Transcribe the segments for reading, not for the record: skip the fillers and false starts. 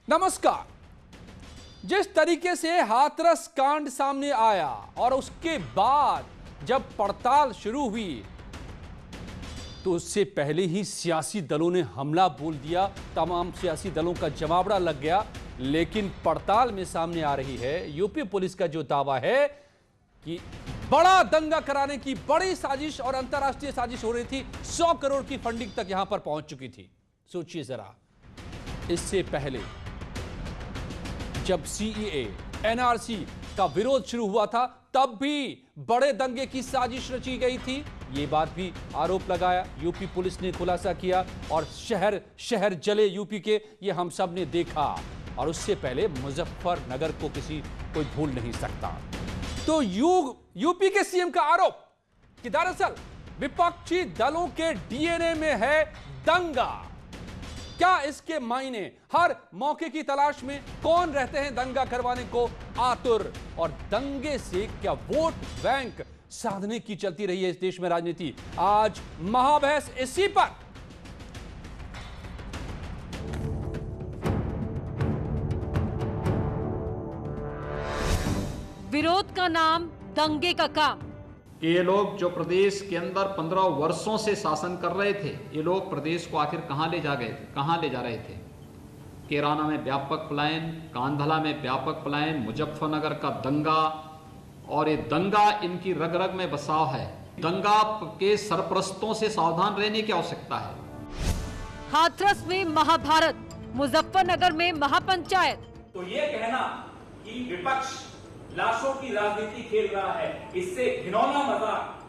नमस्कार। जिस तरीके से हाथरस कांड सामने आया और उसके बाद जब पड़ताल शुरू हुई तो उससे पहले ही सियासी दलों ने हमला बोल दिया, तमाम सियासी दलों का जवाबड़ा लग गया। लेकिन पड़ताल में सामने आ रही है यूपी पुलिस का जो दावा है कि बड़ा दंगा कराने की बड़ी साजिश और अंतरराष्ट्रीय साजिश हो रही थी, 100 करोड़ की फंडिंग तक यहां पर पहुंच चुकी थी। सोचिए जरा, इससे पहले जब सीएए एनआरसी का विरोध शुरू हुआ था तब भी बड़े दंगे की साजिश रची गई थी, ये बात भी आरोप लगाया, यूपी पुलिस ने खुलासा किया और शहर शहर जले यूपी के, ये हम सब ने देखा। और उससे पहले मुजफ्फरनगर को कोई भूल नहीं सकता। तो यूपी के सीएम का आरोप कि दरअसल विपक्षी दलों के डीएनए में है दंगा। क्या इसके मायने? हर मौके की तलाश में कौन रहते हैं दंगा करवाने को आतुर, और दंगे से क्या वोट बैंक साधने की चलती रही है इस देश में राजनीति। आज महाबहस इसी पर। विरोध का नाम दंगे का काम। ये लोग जो प्रदेश के अंदर 15 वर्षों से शासन कर रहे थे, ये लोग प्रदेश को आखिर कहां ले जा रहे थे? कैराना में व्यापक पलायन, कांधला में व्यापक पलायन, मुजफ्फरनगर का दंगा, और ये दंगा इनकी रग रग में बसाव है। दंगा के सरपरस्तों से सावधान रहने की आवश्यकता है। हाथरस में महाभारत, मुजफ्फरनगर में महापंचायत। तो ये कहना कि विपक्ष लाशों की राजनीति खेल रहा है, इससे घिनौना मजाक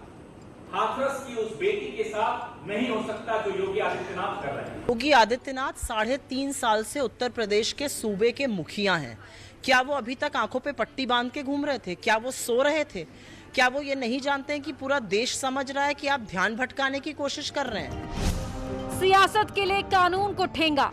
हाथरस की उस बेटी के साथ नहीं हो सकता जो योगी आदित्यनाथ कर रहे हैं। योगी आदित्यनाथ 3.5 साल से उत्तर प्रदेश के सूबे के मुखिया हैं। क्या वो अभी तक आंखों पे पट्टी बांध के घूम रहे थे? क्या वो सो रहे थे? क्या वो ये नहीं जानते हैं कि पूरा देश समझ रहा है कि आप ध्यान भटकाने की कोशिश कर रहे हैं? सियासत के लिए कानून को ठेंगा।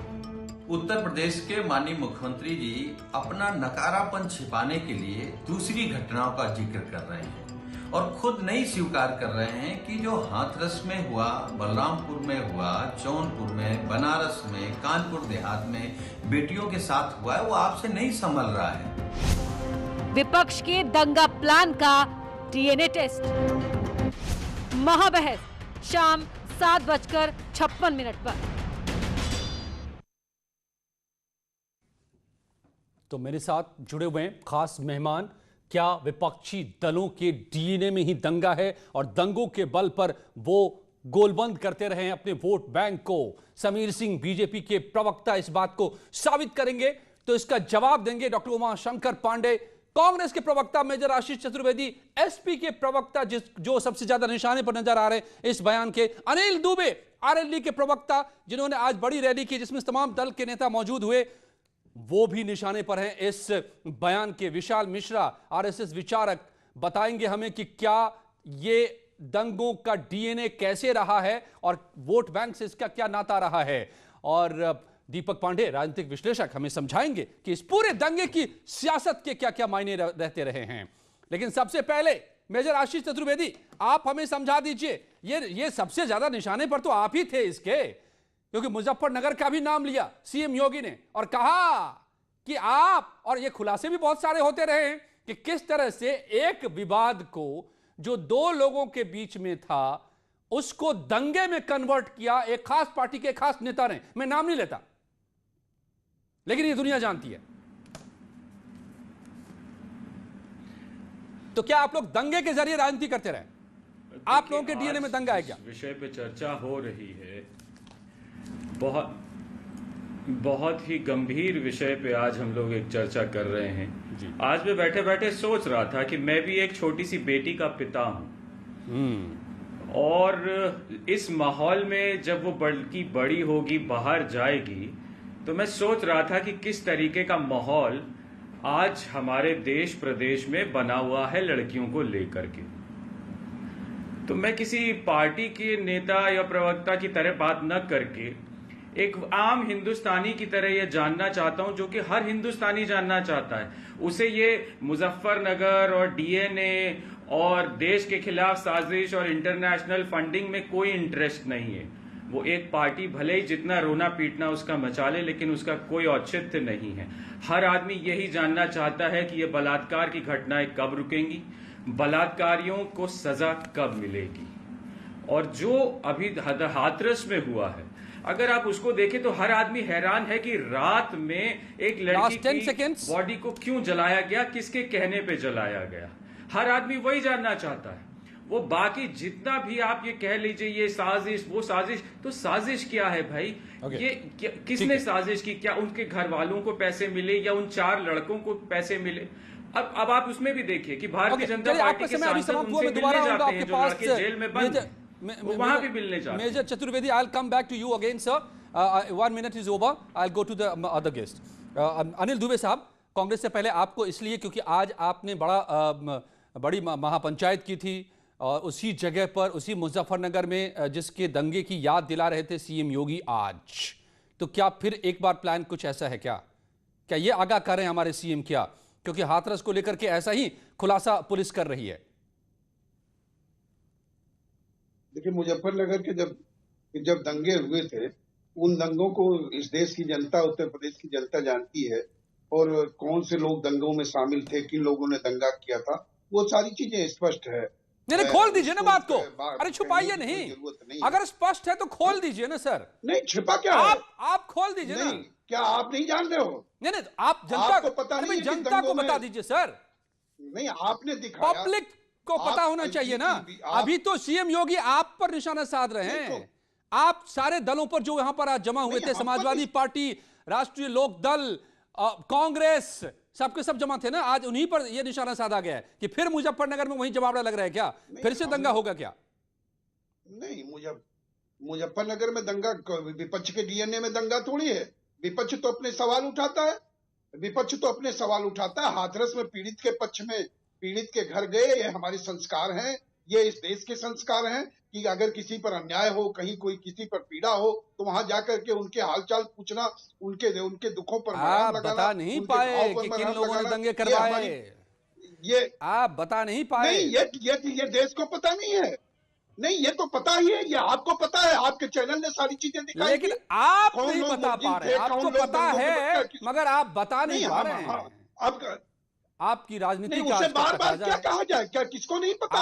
उत्तर प्रदेश के माननीय मुख्यमंत्री जी अपना नकारापन छिपाने के लिए दूसरी घटनाओं का जिक्र कर रहे हैं और खुद नहीं स्वीकार कर रहे हैं कि जो हाथरस में हुआ, बलरामपुर में हुआ, जौनपुर में, बनारस में, कानपुर देहात में बेटियों के साथ हुआ है, वो आपसे नहीं संभल रहा है। विपक्ष के दंगा प्लान का डीएनए टेस्ट। महाबहस शाम 7:56 पर। तो मेरे साथ जुड़े हुए हैं खास मेहमान। क्या विपक्षी दलों के डीएनए में ही दंगा है और दंगों के बल पर वो गोलबंद करते रहे हैं अपने वोट बैंक को? समीर सिंह बीजेपी के प्रवक्ता इस बात को साबित करेंगे, तो इसका जवाब देंगे डॉक्टर उमाशंकर पांडे। कांग्रेस के प्रवक्ता मेजर आशीष चतुर्वेदी, एसपी के प्रवक्ता जो सबसे ज्यादा निशाने पर नजर आ रहे हैं इस बयान के, अनिल दुबे आरएलडी के प्रवक्ता जिन्होंने आज बड़ी रैली की जिसमें तमाम दल के नेता मौजूद हुए, वो भी निशाने पर हैं इस बयान के। विशाल मिश्रा आरएसएस विचारक बताएंगे हमें कि क्या ये दंगों का डीएनए कैसे रहा है और वोट बैंक से इसका क्या नाता रहा है। और दीपक पांडे राजनीतिक विश्लेषक हमें समझाएंगे कि इस पूरे दंगे की सियासत के क्या क्या मायने रहते रहे हैं। लेकिन सबसे पहले मेजर आशीष चतुर्वेदी, आप हमें समझा दीजिए, ये सबसे ज्यादा निशाने पर तो आप ही थे इसके, क्योंकि मुजफ्फरनगर का भी नाम लिया सीएम योगी ने और कहा कि आप, और ये खुलासे भी बहुत सारे होते रहे हैं कि किस तरह से एक विवाद को जो दो लोगों के बीच में था उसको दंगे में कन्वर्ट किया एक खास पार्टी के खास नेता ने। मैं नाम नहीं लेता, लेकिन ये दुनिया जानती है। तो क्या आप लोग दंगे के जरिए राजनीति करते रहे? आप लोगों के डीएनए में दंगा है क्या? विषय पे चर्चा हो रही है, बहुत ही गंभीर विषय पे आज हम लोग एक चर्चा कर रहे हैं। आज मैं बैठे बैठे सोच रहा था कि मैं भी एक छोटी सी बेटी का पिता हूं, और इस माहौल में जब वो बड़ी होगी, बाहर जाएगी, तो मैं सोच रहा था कि किस तरीके का माहौल आज हमारे देश प्रदेश में बना हुआ है लड़कियों को लेकर के। तो मैं किसी पार्टी के नेता या प्रवक्ता की तरह बात न करके एक आम हिंदुस्तानी की तरह यह जानना चाहता हूं, जो कि हर हिंदुस्तानी जानना चाहता है। उसे ये मुजफ्फरनगर और डीएनए और देश के खिलाफ साजिश और इंटरनेशनल फंडिंग में कोई इंटरेस्ट नहीं है। वो एक पार्टी भले ही जितना रोना पीटना उसका मचा ले, लेकिन उसका कोई औचित्य नहीं है। हर आदमी यही जानना चाहता है कि ये बलात्कार की घटनाएं कब रुकेंगी, बलात्कारियों को सजा कब मिलेगी। और जो अभी हाथरस में हुआ है, अगर आप उसको देखें तो हर आदमी हैरान है कि रात में एक लड़की की बॉडी को क्यों जलाया गया, किसके कहने पे जलाया गया। हर आदमी वही जानना चाहता है। वो बाकी जितना भी आप ये कह लीजिए ये साजिश वो साजिश, तो साजिश क्या है भाई? ये किसने साजिश की? क्या उनके घर वालों को पैसे मिले या उन 4 लड़कों को पैसे मिले? अब आप उसमें भी देखिए कि भारतीय जनता पार्टी के सांसद उनसे मिलने जाते हैं जो लड़के जेल में बंद, वहां भी मिलने जाते हैं। Major Chaturvedi, I will come back to you again sir. 1 minute is over, I will go to the other guest. Anil Dubey साहब, कांग्रेस से पहले आपको इसलिए क्योंकि आज आपने बड़ी महापंचायत की थी और उसी जगह पर, उसी मुजफ्फरनगर में जिसके दंगे की याद दिला रहे थे सीएम योगी आज, तो क्या फिर एक बार प्लान कुछ ऐसा है क्या ये आगाह कर रहे हैं हमारे सीएम क्या? क्योंकि हाथरस को लेकर के ऐसा ही खुलासा पुलिस कर रही है। देखिए, मुजफ्फरनगर के जब दंगे हुए थे, उन दंगों को इस देश की जनता, उत्तर प्रदेश की जनता जानती है, और कौन से लोग दंगों में शामिल थे, किन लोगों ने दंगा किया था, वो सारी चीजें स्पष्ट है। नहीं, खोल दीजिए ना बात को, अरे छुपाइए नहीं। अगर स्पष्ट है तो खोल दीजिए ना सर। नहीं, छिपा क्या है? आप खोल दीजिए ना। क्या आप नहीं जान रहे हो? नहीं, आप जनता को पता नहीं, जनता को बता दीजिए सर। नहीं, आपने दिखाया, पब्लिक को पता होना चाहिए ना। अभी तो सीएम योगी आप पर निशाना साध रहे हैं। आप सारे दलों पर जो यहां पर आज जमा हुए थे, समाजवादी पार्टी, राष्ट्रीय लोक दल, कांग्रेस, सबके सब जमा थे ना, आज उन्हीं पर यह निशाना साधा गया है कि फिर मुजफ्फरनगर में वही जमावड़ा लग रहा है क्या? फिर से दंगा होगा क्या? नहीं, मुजफ्फरनगर में दंगा विपक्ष के डीएनए में दंगा थोड़ी है। विपक्ष तो अपने सवाल उठाता है। हाथरस में पीड़ित के पक्ष में, पीड़ित के घर गए, ये हमारे संस्कार हैं, ये इस देश के संस्कार हैं कि अगर किसी पर अन्याय हो, कहीं कोई किसी पर पीड़ा हो, तो वहां जाकर के उनके हालचाल पूछना, उनके दुखों पर आप बता नहीं पाए कि किन लोगों ने दंगे करवाए। ये आप बता नहीं पाए। नहीं, ये देश को पता नहीं है। नहीं, ये तो पता ही है, ये आपको पता है, आपके चैनल ने सारी चीजें दिखाई, लेकिन आप नहीं बता पा रहे। आपको पता है मगर आप बता नहीं पा रहे हैं। अब आपकी राजनीति का बार-बार क्या कहा जाए? क्या किसको नहीं पता?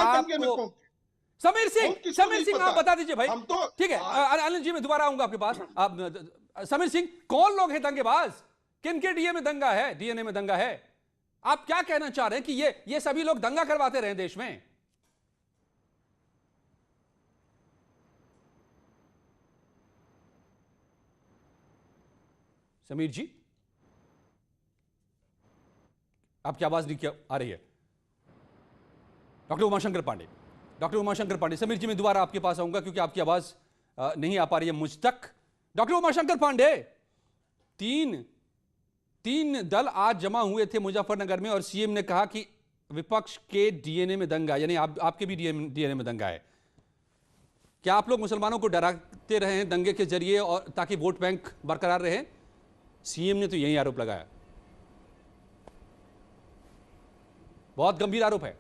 समीर सिंह आप बता दीजिए भाई। ठीक है, अनिल जी मैं दोबारा आऊंगा आपके पास। समीर सिंह, कौन लोग हैं दंगेबाज? किनके डीएनए में दंगा है? आप क्या कहना चाह रहे हैं कि ये सभी लोग दंगा करवाते रहे देश में? समीर जी, आपकी आवाज नहीं आ रही है। डॉक्टर उमाशंकर पांडे, समीर जी मैं दोबारा आपके पास आऊंगा क्योंकि आपकी आवाज नहीं आ पा रही है मुझ तक। डॉक्टर उमाशंकर पांडे, तीन दल आज जमा हुए थे मुजफ्फरनगर में और सीएम ने कहा कि विपक्ष के डीएनए में दंगा, यानी आपके भी डीएनए में दंगा है। क्या आप लोग मुसलमानों को डराते रहे हैं दंगे के जरिए और ताकि वोट बैंक बरकरार रहे? सीएम ने तो यही आरोप लगाया, बहुत गंभीर आरोप है।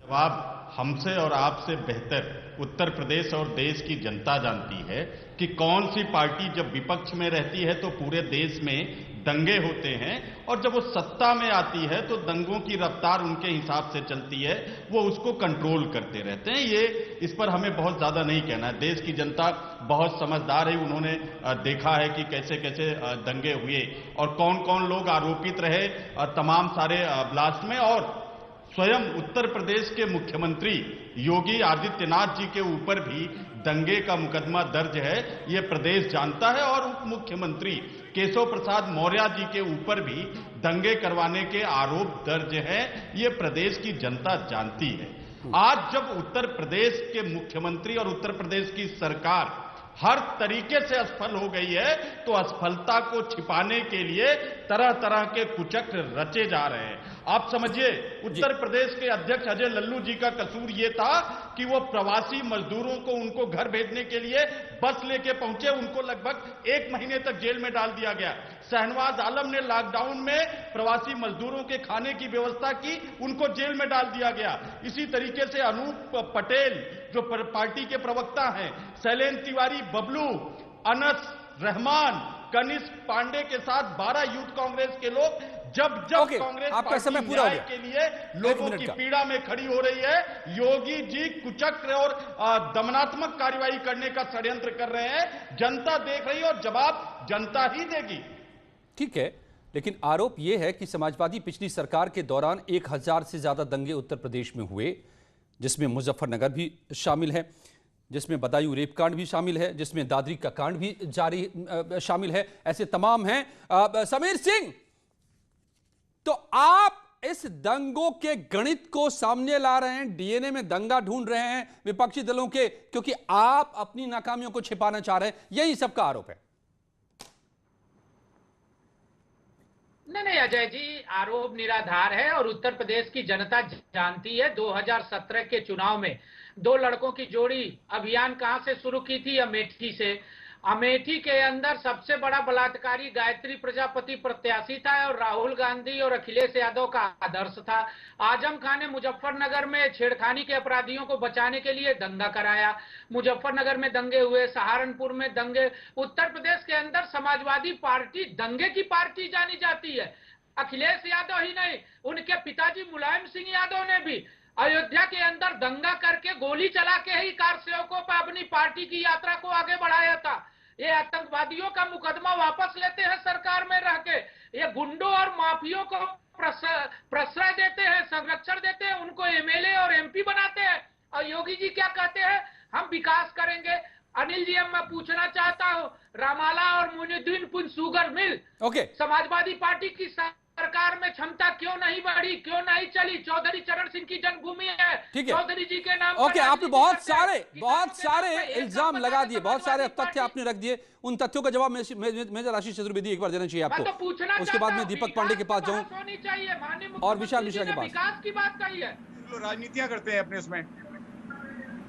जवाब हमसे और आपसे बेहतर उत्तर प्रदेश और देश की जनता जानती है कि कौन सी पार्टी जब विपक्ष में रहती है तो पूरे देश में दंगे होते हैं, और जब वो सत्ता में आती है तो दंगों की रफ्तार उनके हिसाब से चलती है, वो उसको कंट्रोल करते रहते हैं। ये इस पर हमें बहुत ज्यादा नहीं कहना है। देश की जनता बहुत समझदार है, उन्होंने देखा है कि कैसे कैसे दंगे हुए और कौन कौन लोग आरोपित रहे तमाम सारे ब्लास्ट में। और स्वयं उत्तर प्रदेश के मुख्यमंत्री योगी आदित्यनाथ जी के ऊपर भी दंगे का मुकदमा दर्ज है, ये प्रदेश जानता है। और उप मुख्यमंत्री केशव प्रसाद मौर्य जी के ऊपर भी दंगे करवाने के आरोप दर्ज है, ये प्रदेश की जनता जानती है। आज जब उत्तर प्रदेश के मुख्यमंत्री और उत्तर प्रदेश की सरकार हर तरीके से असफल हो गई है, तो असफलता को छिपाने के लिए तरह तरह के कुचक्र रचे जा रहे हैं। आप समझिए, उत्तर प्रदेश के अध्यक्ष अजय लल्लू जी का कसूर यह था कि वो प्रवासी मजदूरों को उनको घर भेजने के लिए बस लेके पहुंचे, उनको लगभग 1 महीने तक जेल में डाल दिया गया। शहनवाज आलम ने लॉकडाउन में प्रवासी मजदूरों के खाने की व्यवस्था की, उनको जेल में डाल दिया गया। इसी तरीके से अनूप पटेल जो पार्टी के प्रवक्ता हैं, शैलेंद्र तिवारी, बबलू, अनस रहमान, कनिष्क पांडे के साथ 12 यूथ कांग्रेस के लोग जब कांग्रेस आपका समय पूरा हो गया के लिए लोगों की पीड़ा में खड़ी हो रही है, योगी जी कुचक्र और दमनात्मक कार्रवाई करने का षड्यंत्र कर रहे हैं। जनता देख रही है और जवाब जनता ही देगी। ठीक है, लेकिन आरोप यह है कि समाजवादी पिछली सरकार के दौरान 1000 से ज्यादा दंगे उत्तर प्रदेश में हुए, जिसमें मुजफ्फरनगर भी शामिल है, जिसमें बदायूं रेप कांड भी शामिल है, जिसमें दादरी का कांड भी जारी शामिल है। ऐसे तमाम हैं। समीर सिंह, तो आप इस दंगों के गणित को सामने ला रहे हैं, डीएनए में दंगा ढूंढ रहे हैं विपक्षी दलों के, क्योंकि आप अपनी नाकामियों को छिपाना चाह रहे हैं, यही सबका आरोप है। नहीं अजय जी, आरोप निराधार है और उत्तर प्रदेश की जनता जानती है। 2017 के चुनाव में 2 लड़कों की जोड़ी अभियान कहां से शुरू की थी? अमेठी से। अमेठी के अंदर सबसे बड़ा बलात्कारी गायत्री प्रजापति प्रत्याशी था और राहुल गांधी और अखिलेश यादव का आदर्श था। आजम खान ने मुजफ्फरनगर में छेड़खानी के अपराधियों को बचाने के लिए दंगा कराया। मुजफ्फरनगर में दंगे हुए, सहारनपुर में दंगे। उत्तर प्रदेश के अंदर समाजवादी पार्टी दंगे की पार्टी जानी जाती है। अखिलेश यादव ही नहीं, उनके पिताजी मुलायम सिंह यादव ने भी अयोध्या के अंदर दंगा करके गोली चला के ही कार सेवकों पर अपनी पार्टी की यात्रा को आगे बढ़ाया था। ये आतंकवादियों का मुकदमा वापस लेते हैं सरकार में रह के, ये गुंडों और माफियों को प्रश्रय देते हैं, संरक्षण देते हैं, उनको एमएलए और एमपी बनाते हैं। और योगी जी क्या कहते हैं? हम विकास करेंगे। अनिल जी, अब मैं पूछना चाहता हूँ, रामाला और मुनिद्दीन शुगर मिल समाजवादी पार्टी की सरकार में क्षमता क्यों नहीं बढ़ी, क्यों नहीं चली? चौधरी चरण सिंह की जन्मभूमि है, चौधरी जी के नाम पर आपने बहुत सारे इल्जाम लगा दिए, बहुत सारे तथ्य आपने रख दिए। उन तथ्यों का जवाब मेजर आशीष चतुर्वेदी एक बार देना चाहिए आपको। उसके बाद मैं दीपक पांडे के पास जाऊं और विशाल मिश्रा के पास। विकास की बात कही है, राजनीतियां करते हैं अपने उसमें।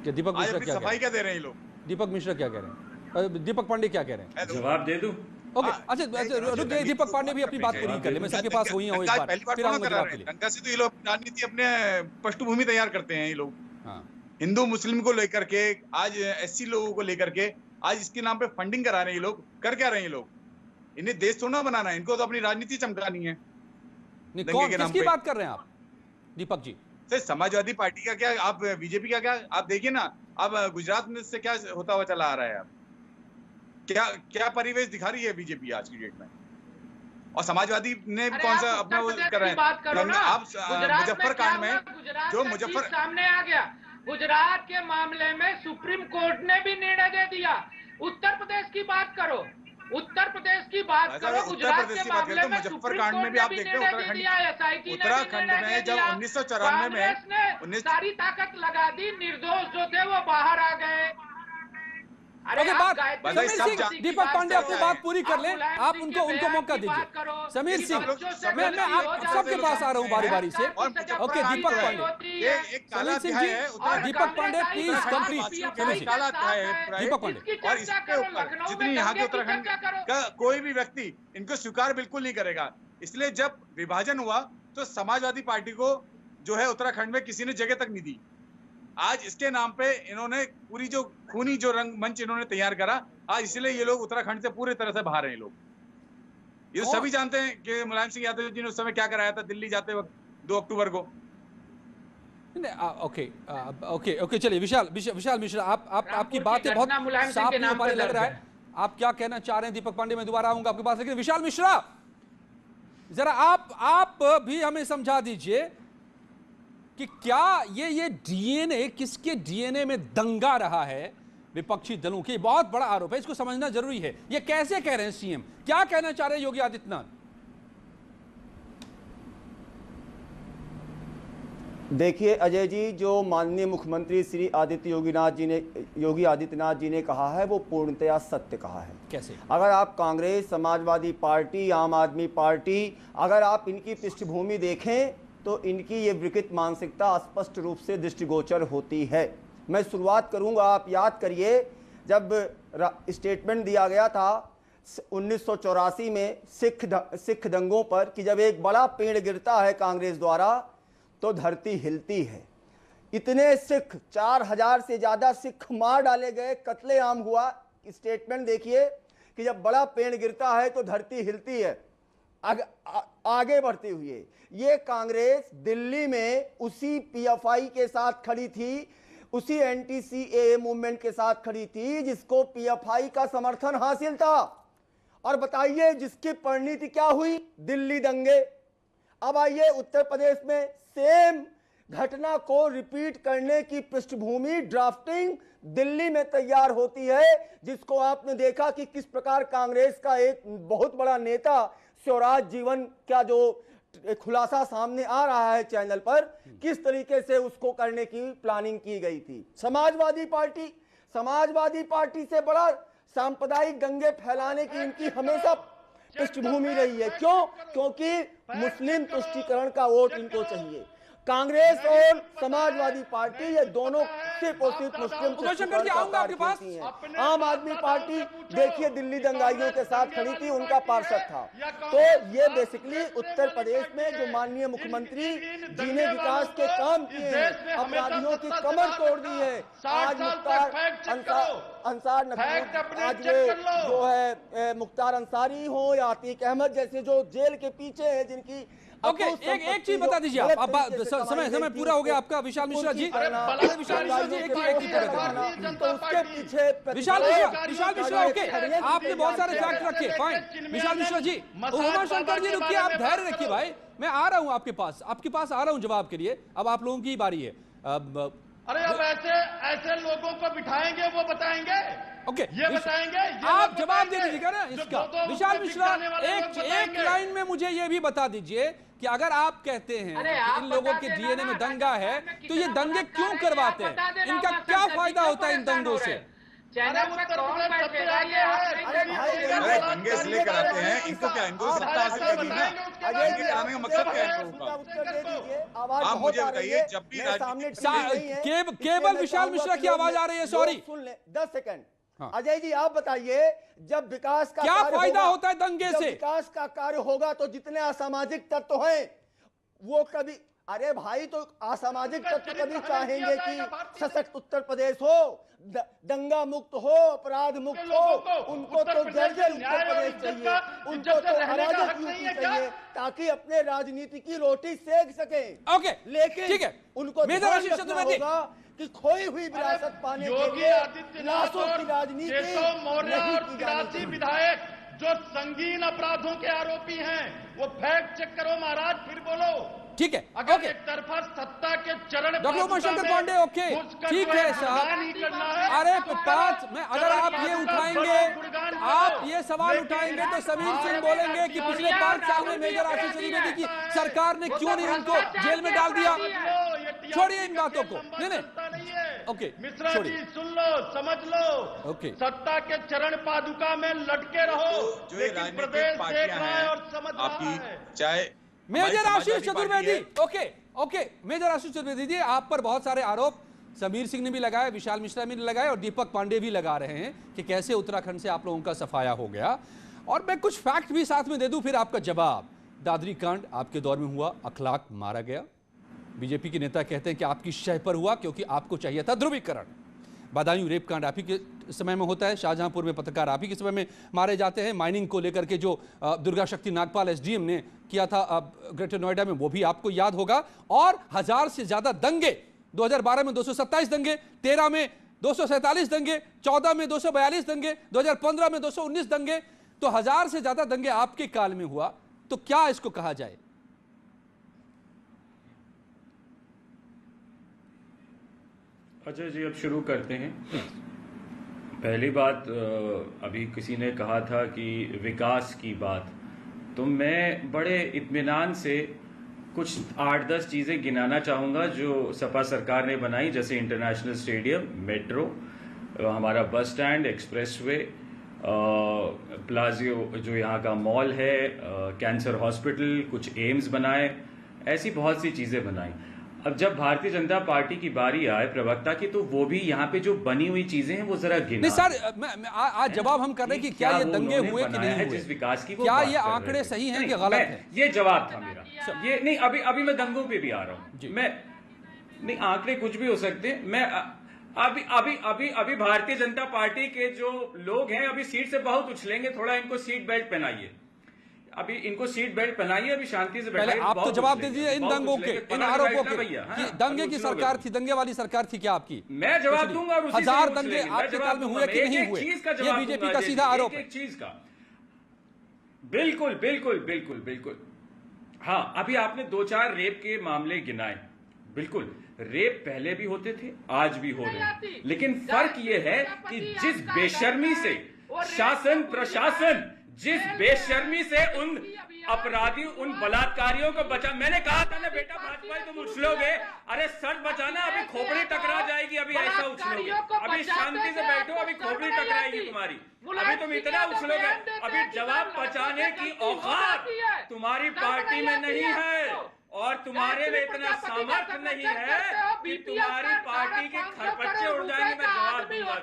दीपक मिश्रा क्या सफाई क्या दे रहे हैं लोग? दीपक मिश्रा क्या कह रहे हैं? दीपक पांडे क्या कह रहे हैं? जवाब दे दूं? ओके, अच्छा रुक जाइए, दीपक पांडे भी अपनी बात पूरी कर ले। मैं सबके पास हुई हूं एक बार, फिर आऊंगा जवाब के लिए। दंगा से तो ये लोग राजनीति अपने पृष्ठभूमि तैयार करते हैं ये लोग। हिंदू मुस्लिम को लेकर के, आज एससी लोगों को लेकर के, आज इसके नाम पे फंडिंग करा रहे हैं ये लोग। कर क्या रहे हैं ये लोग? इन्हें देश थोड़ा बनाना है, इनको तो अपनी राजनीति चमकानी है। किसकी बात कर रहे हैं आप दीपक जी? सर, समाजवादी पार्टी का क्या, आप बीजेपी का क्या? आप देखिए ना, अब गुजरात में से क्या होता हुआ चला आ रहा है। क्या परिवेश दिखा रही है बीजेपी आज की डेट में? और समाजवादी ने कौन सा अपना वो कर रहे हैं? आप मुजफ्फर कांड में जो मुजफ्फर सामने आ गया, गुजरात के मामले में सुप्रीम कोर्ट ने भी निर्णय दे दिया। उत्तर प्रदेश की बात करो, उत्तर प्रदेश की बात करो, गुजरात के मामले में मुजफ्फर कांड में भी आप देखते हैं उत्तराखंड में जब 1994 में सारी ताकत लगा दी, निर्दोष जो थे वो बाहर आ गए। दीपक पांडे अपनी बात पूरी कर ले, आप उनको मौका दीजिए। समीर सिंह, मैं आप सबके पास आ रहा हूँ बारी बारी से। Okay, Deepak Pandey, Sameer Singh ji, Deepak Pandey please complete. Deepak Pandey, और इसके ऊपर जितनी यहाँ के उत्तराखंड का कोई भी व्यक्ति इनको स्वीकार बिल्कुल नहीं करेगा। इसलिए जब विभाजन हुआ तो समाजवादी पार्टी को जो है उत्तराखंड में किसी ने जगह तक नहीं दी। आज इसके नाम पे इन्होंने पूरी जो खूनी जो रंग मंच इन्होंने तैयार करा, आज इसलिए ये लोग उत्तराखंड से पूरी तरह से बाहर हैं। लोग ये तो सभी जानते हैं कि मुलायम सिंह यादव जी ने उस समय क्या कराया था दिल्ली जाते वक्त 2 अक्टूबर को। ओके, चलिए विशाल मिश्रा, आपकी बातें बहुत साफ नहीं हो पा रही लग रहा है। आप क्या कहना चाह रहे हैं? दीपक पांडे, मैं दोबारा आऊंगा आपके पास, लेकिन विशाल मिश्रा जरा आप भी हमें समझा दीजिए कि क्या ये डीएनए, किसके डीएनए में दंगा रहा है विपक्षी दलों के? बहुत बड़ा आरोप है, इसको समझना जरूरी है। ये कैसे कह रहे हैं सीएम? क्या कहना चाह रहे हैं योगी आदित्यनाथ? देखिए अजय जी, जो माननीय मुख्यमंत्री श्री योगी आदित्यनाथ जी ने कहा है वो पूर्णतया सत्य कहा है। कैसे? अगर आप कांग्रेस, समाजवादी पार्टी, आम आदमी पार्टी, अगर आप इनकी पृष्ठभूमि देखें तो इनकी ये विकृत मानसिकता स्पष्ट रूप से दृष्टिगोचर होती है। मैं शुरुआत करूंगा, आप याद करिए जब स्टेटमेंट दिया गया था 1984 में सिख दंगों पर कि जब एक बड़ा पेड़ गिरता है कांग्रेस द्वारा तो धरती हिलती है। इतने सिख, 4000 से ज्यादा सिख मार डाले गए, कत्लेआम हुआ। स्टेटमेंट देखिए कि जब बड़ा पेड़ गिरता है तो धरती हिलती है, आगे बढ़ती हुई है। ये कांग्रेस दिल्ली में उसी पीएफआई के साथ खड़ी थी, उसी एंटी सीएए मूवमेंट के साथ खड़ी थी जिसको पीएफआई का समर्थन हासिल था। और बताइए जिसकी परिणति क्या हुई? दिल्ली दंगे। अब आइए उत्तर प्रदेश में सेम घटना को रिपीट करने की पृष्ठभूमि, ड्राफ्टिंग दिल्ली में तैयार होती है, जिसको आपने देखा कि किस प्रकार कांग्रेस का एक बहुत बड़ा नेता शिवराज जीवन का जो खुलासा सामने आ रहा है चैनल पर, किस तरीके से उसको करने की प्लानिंग की गई थी। समाजवादी पार्टी से बड़ा सांप्रदायिक दंगे फैलाने की इनकी हमेशा पृष्ठभूमि रही है। क्यों? क्योंकि मुस्लिम तुष्टीकरण का वोट इनको चाहिए। कांग्रेस और समाजवादी पार्टी ये दोनों सिर्फ और सिर्फ मुस्लिम तुष्टीकरण। आम आदमी पार्टी देखिए दिल्ली दंगाइयों के साथ खड़ी थी, उनका पार्षद था। तो ये बेसिकली उत्तर प्रदेश में जो माननीय मुख्यमंत्री जी ने विकास के काम किए हैं, अपराधियों की कमर तोड़ दी है। आज मुख्तार अंसारी हो या अतीक अहमद जैसे जो जेल के पीछे हैं, जिनकी ओके, एक चीज बता दीजिए आप, समय पूरा हो गया आपका। विशाल मिश्रा जी, विशाल मिश्रा ओके, आपने बहुत सारे फैक्ट रखे, फाइन। विशाल मिश्रा जी, उमाशंकर जी रुकिए, आप धैर्य रखिए भाई, मैं आ रहा हूं आपके पास आ रहा हूं जवाब के लिए। अब आप लोगों की बारी है। अरे अब ऐसे लोगों को बिठाएंगे, वो बताएंगे। ओके, ये बताएंगे, आप जवाब दे दीजिएगा ना इसका। विशाल मिश्रा, एक लाइन में मुझे ये भी बता दीजिए कि अगर आप कहते हैं कि इन लोगों के डीएनए में दंगा है, तो ये दंगे क्यों करवाते हैं? इनका क्या फायदा होता है इन दंगों से? दंगे इसलिए कराते हैं, इनको क्या, इनको सत्ता हासिल करनी है, दंगे कराने का मकसद क्या है? आप मुझे बताइए, जब भी केवल विशाल मिश्रा की आवाज आ रही है, सॉरी। सुन ले 10 सेकंड। अजय जी आप बताइए, जब विकास का क्या फायदा होता है दंगे से? विकास का कार्य होगा तो जितने असामाजिक तत्व हैं वो कभी, अरे भाई तो असामाजिक तत्व कभी चाहेंगे कि सशक्त उत्तर प्रदेश हो, दंगा मुक्त हो, अपराध मुक्त हो? उनको तो जर्जर उत्तर प्रदेश चाहिए, उनको तो अराजक यूपी चाहिए, ताकि अपने राजनीति की रोटी सेक सके। ओके, लेकिन ठीक है, उनको होगा कि खोई हुई विरासत पाने के लिए लाशों की राजनीति नहीं की। विधायक जो संगीन अपराधों के आरोपी हैं, वो फैक्ट चेक करो महाराज, फिर बोलो। ठीक है, अगर एक तरफा सत्ता के चरण डॉक्टर उमाशंकर पांडे, ओके ठीक है साहब। अरे पांच में अगर आप ये उठाएंगे, आप ये सवाल उठाएंगे तो समीर सिंह बोलेंगे कि पिछले 5 साल में मेजर आशीष चतुर्वेदी की सरकार ने क्यों नहीं उनको जेल में डाल दिया। छोड़िए इन बातों को, नहीं ओके, मिश्रा जी सुन लो, समझ लो। ओके, सत्ता के चरण पादुका में लटके रहो, जो ये राजनीतिक पार्टियां हैं आपकी, चाहे major Ashish Chaturvedi, okay major Ashish Chaturvedi ji, आप पर बहुत सारे आरोप समीर सिंह ने भी लगाए, विशाल मिश्रा ने भी लगाए और दीपक पांडे भी लगा रहे हैं कि कैसे उत्तराखंड से आप लोगों का सफाया हो गया। और मैं कुछ फैक्ट भी साथ में दे दूं, फिर आपका जवाब। दादरी कांड आपके दौर में हुआ, अखलाक मारा गया। बीजेपी के नेता कहते हैं कि आपकी शह पर हुआ क्योंकि आपको चाहिए था ध्रुवीकरण। बदायूं रेप कांड आप ही के समय में होता है, शाहजहांपुर में पत्रकार आप ही के समय में मारे जाते हैं। माइनिंग को लेकर के जो दुर्गा शक्ति नागपाल एसडीएम ने किया था ग्रेटर नोएडा में, वो भी आपको याद होगा। और 1000 से ज्यादा दंगे, 2012 में 227 दंगे, 13 में 247 दंगे, 14 में 242 दंगे, 2015 में 219 दंगे, तो 1000 से ज्यादा दंगे आपके काल में हुआ। तो क्या इसको कहा जाए? अच्छा जी, अब शुरू करते हैं। पहली बात, अभी किसी ने कहा था कि विकास की बात, तो मैं बड़े इत्मीनान से कुछ 8-10 चीज़ें गिनाना चाहूँगा जो सपा सरकार ने बनाई, जैसे इंटरनेशनल स्टेडियम, मेट्रो, हमारा बस स्टैंड, एक्सप्रेसवे, प्लाजियो जो यहाँ का मॉल है, कैंसर हॉस्पिटल, कुछ एम्स बनाए, ऐसी बहुत सी चीज़ें बनाई। अब जब भारतीय जनता पार्टी की बारी आए प्रवक्ता की, तो वो भी यहाँ पे जो बनी हुई चीजें हैं वो जरा गिना। नहीं सर, आज जवाब हम कर रहे हैं कि क्या ये दंगे हुए कि नहीं हुए, जिस विकास की क्या ये आंकड़े सही हैं कि गलत है? ये जवाब था मेरा। ये नहीं, अभी मैं दंगों पे भी आ रहा हूँ। मैं नहीं, आंकड़े कुछ भी हो सकते हैं। मैं अभी अभी अभी अभी भारतीय जनता पार्टी के जो लोग हैं अभी सीट से बहुत उछलेंगे, थोड़ा इनको सीट बेल्ट पहनाइए, अभी इनको सीट बेल्ट पहनाइए, अभी शांति से पहले आप तो जवाब दीजिए इन दंगों के, इन आरोपों के कि दंगे की सरकार थी, दंगे वाली सरकार थी क्या आपकी? मैं जवाब दूंगा और उसी हजार दंगे आपके काल में हुए कि नहीं हुए, ये बीजेपी का सीधा आरोप है। एक चीज का बिल्कुल बिल्कुल बिल्कुल बिल्कुल। हाँ, अभी आपने 2-4 रेप के मामले गिनाए, बिल्कुल रेप पहले भी होते थे, आज भी हो रहे हैं, लेकिन फर्क ये है कि जिस बेशर्मी से शासन प्रशासन, जिस बेशर्मी से उन अपराधी, उन बलात्कारियों को बचा, मैंने कहा था ना बेटा भाजपा तुम उछलोगे, अरे सर बचाना, अभी खोपड़ी टकरा जाएगी, अभी ऐसा उछलोगे, अभी शांति से बैठो, अभी खोपड़ी टकराएगी तुम्हारी, अभी तुम इतना उछलोगे, अभी जवाब बचाने की औकात तुम्हारी पार्टी में नहीं है और तुम्हारे में इतना सामर्थ्य नहीं है कि तुम्हारी पार्टी के खरपच्चे उड़ जाएंगे। मैं जवाब दूंगा।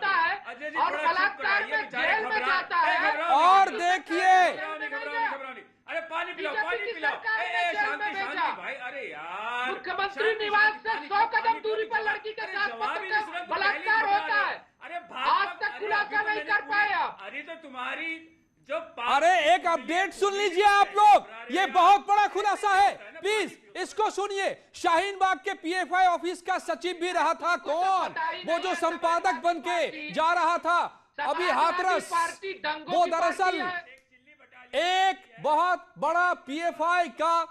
अजय जी थोड़ा चुप कराइए, बेचारे घबरा। और देखिए, अरे पानी पिलाओ, पानी पिलाओ, शांति शांति भाई, अरे यार मुख्यमंत्री निवास से 100 कदम दूरी पर लड़की के साथ बलात्कार होता है, अरे आज तक खुलासा नहीं कर पाए आप। अरे तो तुम्हारी जो अरे एक अपडेट सुन लीजिए आप लोग, ये बहुत बड़ा खुलासा है, प्लीज इसको सुनिए। शाहीन बाग के पीएफआई ऑफिस का सचिव भी रहा था कौन? वो जो संपादक बन के जा रहा था अभी हाथरस, वो दरअसल एक बहुत बड़ा पीएफआई का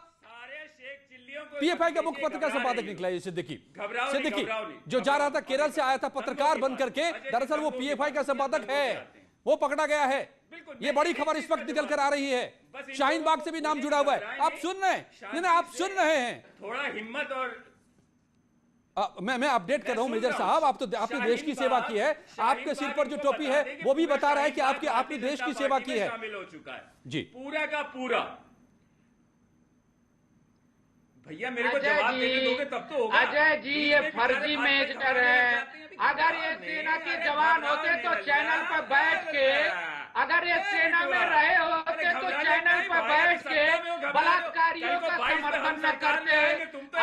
मुख्य पत्रिका संपादक निकला है। सिद्दीकी जो जा रहा था, केरल से आया था पत्रकार बन करके, दरअसल वो पीएफआई का संपादक है, वो पकड़ा गया है। ये बड़ी खबर इस वक्त निकल कर आ रही है, शाहीन बाग से भी नाम जुड़ा हुआ है। आप सुन रहे हैं? नहीं, आप सुन रहे हैं, थोड़ा हिम्मत और मैं अपडेट कर रहा हूं मेजर साहब, आप तो आपने देश की सेवा की है, आपके सिर पर जो टोपी है वो भी बता रहा है कि आपने देश की सेवा की है। शामिल हो चुका है जी, पूरा का पूरा। भैया मेरे को जवाब देने दोगे तब तो होगा। अजय जी ये फर्जी मेजर है, अगर ये सेना के जवान होते तो चैनल पर बैठ के, अगर ये सेना में रहे होते तो चैनल पर बैठ के बलात्कारियों का समर्थन न करते,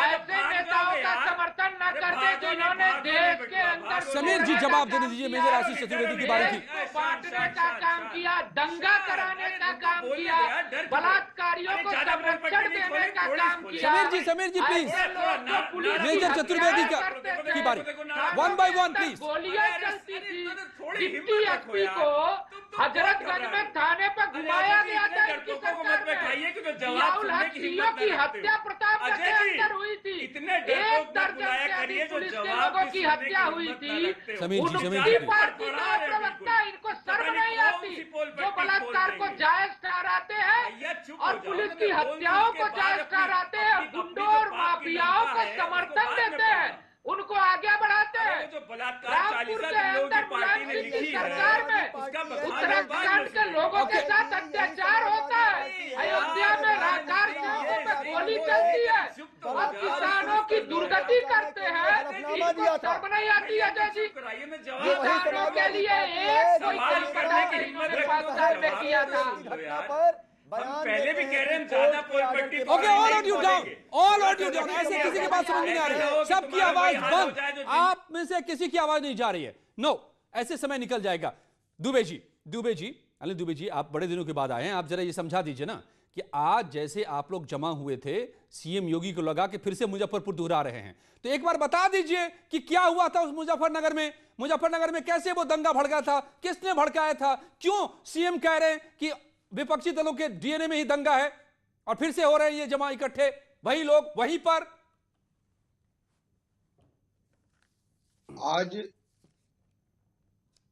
ऐसे नेताओं का समर्थन न करते जिन्होंने देश के अंदर। समीर जी जवाब देने दीजिए, मेजर आशीष चतुर्वेदी की बारी थी। बांटने का काम किया, दंगा कराने का काम किया, बलात्कारियों को संरक्षण देने का काम किया। समीर जी प्लीज, मेजर चतुर्वेदी की बारी, 1 by 1 प्लीज। गोलियां चलती थी, डिप्टी एसपी को हजरतगंज में थाने पर घुमाया गया था इनकी सरकार में। जियाउल हक सीओ की हत्या प्रतापगढ़ के अंदर हुई थी, 1 दर्जन से अधिक पुलिस के लोगों की हत्या हुई थी। उनकी पार्टी का प्रवक्ता, इनको शर्म नहीं आती जो बलात्कार को जायज ठहराते हैं और पुलिस की हत्याओं को जायज ठहराते हैं, गुंडों और माफियाओं को समर्थन देते हैं, उनको आगे बढ़ाते हैं। रामपुर के अंदर मुलायम सिंह की सरकार में उत्तराखंड के लोगों के साथ अत्याचार होता है, अयोध्या में राकार चौकों में गोली चलती है और किसानों की दुर्गति करते हैं, इनको शर्म नहीं आती है। अजय जी किसानों के लिए एक कोई कलकत्ता इन्होंने 5 साल में किया था। हम पहले भी कह रहे हैं ज्यादा पट्टी। ओके, ऑल ऑडियो डाउन, ऐसे किसी की बात समझ नहीं आ रही है, सबकी आवाज बंद, आप में से किसी की आवाज नहीं जा रही है। नो, ऐसे समय निकल जाएगा। दुबे जी, अनिल दुबे जी, आप बड़े दिनों के बाद आए हैं, आप जरा ये समझा दीजिए ना कि आज जैसे आप लोग जमा हुए थे, सीएम योगी को लगा कि फिर से मुजफ्फरपुर दोहरा रहे हैं, तो एक बार बता दीजिए कि क्या हुआ था उस मुजफ्फरनगर में कैसे वो दंगा भड़का था, किसने भड़काया था, क्यों सीएम कह रहे हैं कि विपक्षी दलों के डीएनए में ही दंगा है और फिर से हो रहे हैं ये जमा इकट्ठे, वही लोग वहीं पर। आज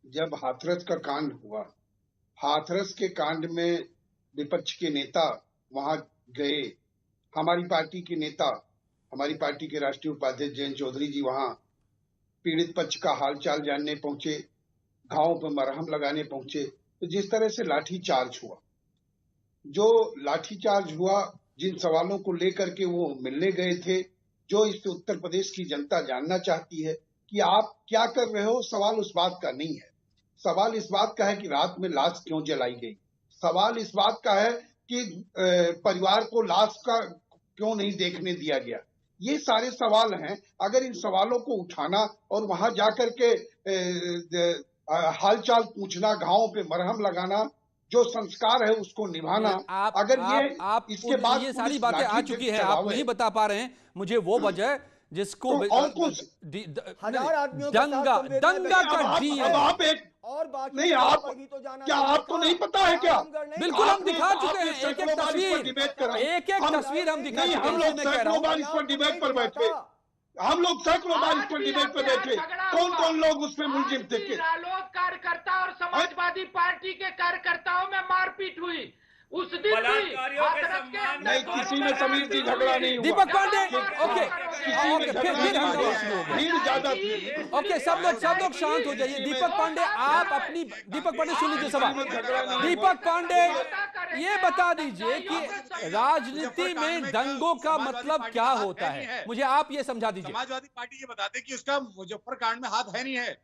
जब हाथरस का कांड हुआ, हाथरस के कांड में विपक्ष के नेता वहां गए, हमारी पार्टी के नेता, हमारी पार्टी के राष्ट्रीय उपाध्यक्ष जयंत चौधरी जी वहां पीड़ित पक्ष का हालचाल जानने पहुंचे, घावों पर मरहम लगाने पहुंचे। तो जिस तरह से लाठीचार्ज हुआ, जिन सवालों को लेकर के वो मिलने गए थे, जो इस उत्तर प्रदेश की जनता जानना चाहती है कि आप क्या कर रहे हो, सवाल उस बात का नहीं है। सवाल इस बात का है कि रात में लाश क्यों जलाई गई, सवाल इस बात का है कि परिवार को लाश का क्यों नहीं देखने दिया गया, ये सारे सवाल हैं। अगर इन सवालों को उठाना और वहां जाकर के हालचाल पूछना, गांव पे मरहम लगाना, जो संस्कार है उसको निभाना, अगर इसके बाद ये सारी बातें आ चुकी है, आप नहीं बता पा रहे हैं मुझे वो वजह जिसको दंगा का डी है। आप एक नहीं, आप क्या आपको नहीं पता है क्या? बिल्कुल हम दिखा चुके हैं, एक एक तस्वीर हम दिखा चुके हैं। हम लोग सैकड़ों बार इस पर डिबेट पर बैठे, हम लोग सैकड़ों बार इस पर डिबेट पर बैठे, कौन कौन लोग उस पर मुलजिम थे? रालोद कार्यकर्ता और समाजवादी पार्टी के कार्यकर्ताओं में मारपीट हुई उस दिन भी नहीं, किसी में समीर जी झगड़ा नहीं हुआ। दीपक पांडे, ओके ओके, सब लोग शांत हो जाइए। दीपक पांडे, आप अपनी दीपक पांडे सुन लीजिए सवाल। दीपक पांडे, ये बता दीजिए कि राजनीति में दंगों का मतलब क्या होता है, मुझे आप ये समझा दीजिए। समाजवादी पार्टी ये बताते कि उसका मुजफ्फर कांड में हाथ है नहीं है।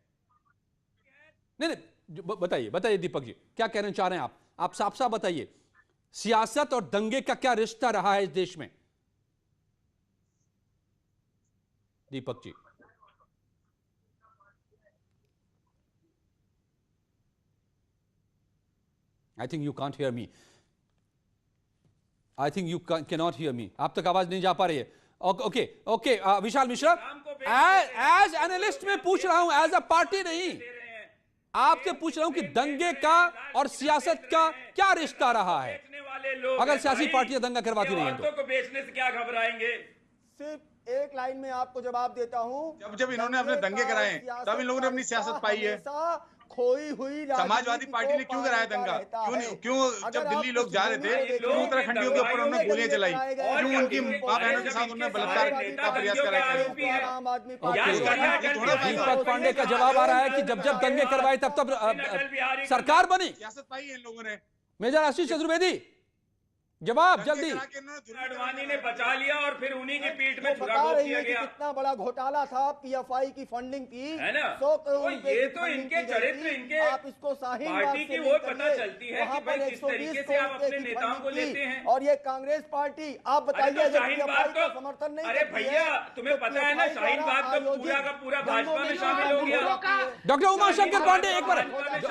नहीं, बताइए दीपक जी, क्या कहना चाह रहे हैं आप साफ साफ बताइए। सियासत और दंगे का क्या रिश्ता रहा है इस देश में? Deepak ji, I think you can't hear me, I think you cannot hear me. आप तक आवाज नहीं जा पा रही है। Okay, Vishal Mishra, as analyst में पूछ रहा हूं, एज अ पार्टी नहीं, आपसे पूछ रहा हूं कि दंगे का और सियासत का क्या रिश्ता रहा है अगर सियासी पार्टियां दंगा करवाती नहीं है तो? बेचने से क्या घबराएंगे? सिर्फ एक लाइन में आपको जवाब देता हूं। जब इन्होंने अपने दंगे कराए तब इन लोगों ने अपनी सियासत पाई है। खोई हुई समाजवादी पार्टी ने क्यों कराया दंगा? क्यों जब दिल्ली लोग जा रहे थे क्यों उत्तराखंडियों के ऊपर उन्होंने गोलियां चलाई? क्यों उनकी मां बहनों के साथ उन्होंने बलात्कार का प्रयास कराया? दीपक पांडे का जवाब आ रहा है कि जब दंगे करवाए तब सरकार बनी। सियासत पाई है इन लोगों ने। मेजर आशीष चतुर्वेदी, जवाब जल्दी। अडवाणी ने बचा लिया और फिर उन्हीं की पीठ में छुरा किया गया। कितना बड़ा घोटाला था, पीएफआई की फंडिंग की, है ना? 100 करोड़ ये तो इनके चरित्र, इनके आप इसको शाहीन पार्टी की वो पता चलती है कि भाई किस तरीके से आप अपने नेताओं को लेते हैं। और ये कांग्रेस पार्टी, आप बताइए तो समर्थन नहीं। अरे भैया, तुम्हें पता है ना, शाहीन बाग तो पूरा का पूरा भाजपा में शामिल हो गया। डॉक्टर उमाशंकर पांडे, एक बार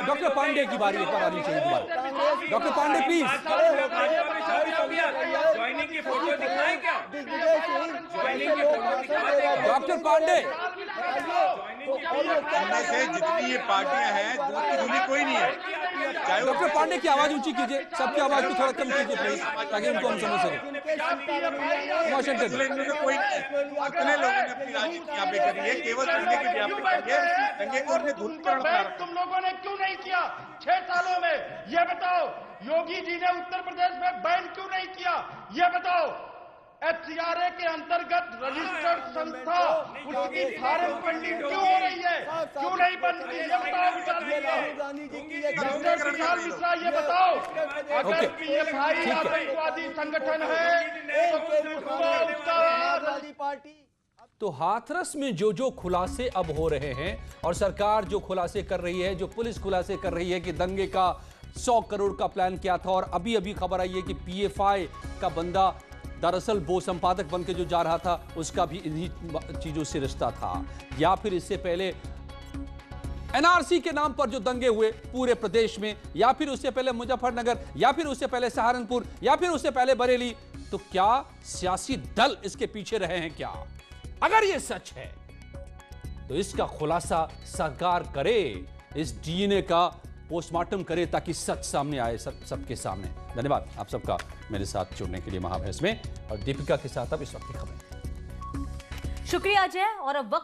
डॉक्टर पांडे की बारी एक बार आनी चाहिए। Doctor Pandey please. ज्वाइनिंग की फोटो दिखाएं क्या? ज्वाइनिंग की फोटो दिखाएं। डॉक्टर पांडे, उनमें से जितनी ये पार्टियां हैं, दूध की धुली कोई नहीं है। डॉक्टर पांडे की आवाज ऊंची कीजिए, सबकी आवाज को थोड़ा कम कीजिए प्लीज, ताकि उनको हम समझ सकें। कोई अपने लोगों ने अपनी राजनीति यहाँ पे करी है, केवल दंगे की व्यापक करी है। दंगे को उन्हें ध्रुवीकरण तुम लोगों ने क्यों नहीं किया 6 सालों में? ये बताओ। योगी जी ने उत्तर प्रदेश में बैन क्यों नहीं किया? ये बताओ। एचसीआरए के अंतर्गत रजिस्टर्ड संस्था, उसकी फॉरेन फंडिंग क्यों हो रही है? क्यों नहीं बनती? ये बताओ विशाल मिश्रा, ये बताओ। अगर पीएफआई आतंकवादी संगठन है तो हाथरस में जो खुलासे अब हो रहे हैं और सरकार जो खुलासे कर रही है, जो पुलिस खुलासे कर रही है कि दंगे का 100 करोड़ का प्लान किया था, और अभी अभी खबर आई है कि पीएफआई का बंदा दरअसल वो संपादक बन के जो जा रहा था, उसका भी इन्हीं चीजों से रिश्ता था। या फिर इससे पहले एनआरसी के नाम पर जो दंगे हुए पूरे प्रदेश में, या फिर उससे पहले मुजफ्फरनगर, या फिर उससे पहले सहारनपुर, या फिर उससे पहले बरेली, तो क्या सियासी दल इसके पीछे रहे हैं क्या? अगर ये सच है तो इसका खुलासा सरकार करे, इस डीएनए का पोस्टमार्टम करे, ताकि सच सामने आए सबके सामने। धन्यवाद आप सबका मेरे साथ जुड़ने के लिए महाबहस में, और दीपिका के साथ अब इस वक्त की खबरें। शुक्रिया अजय। और अब वक्त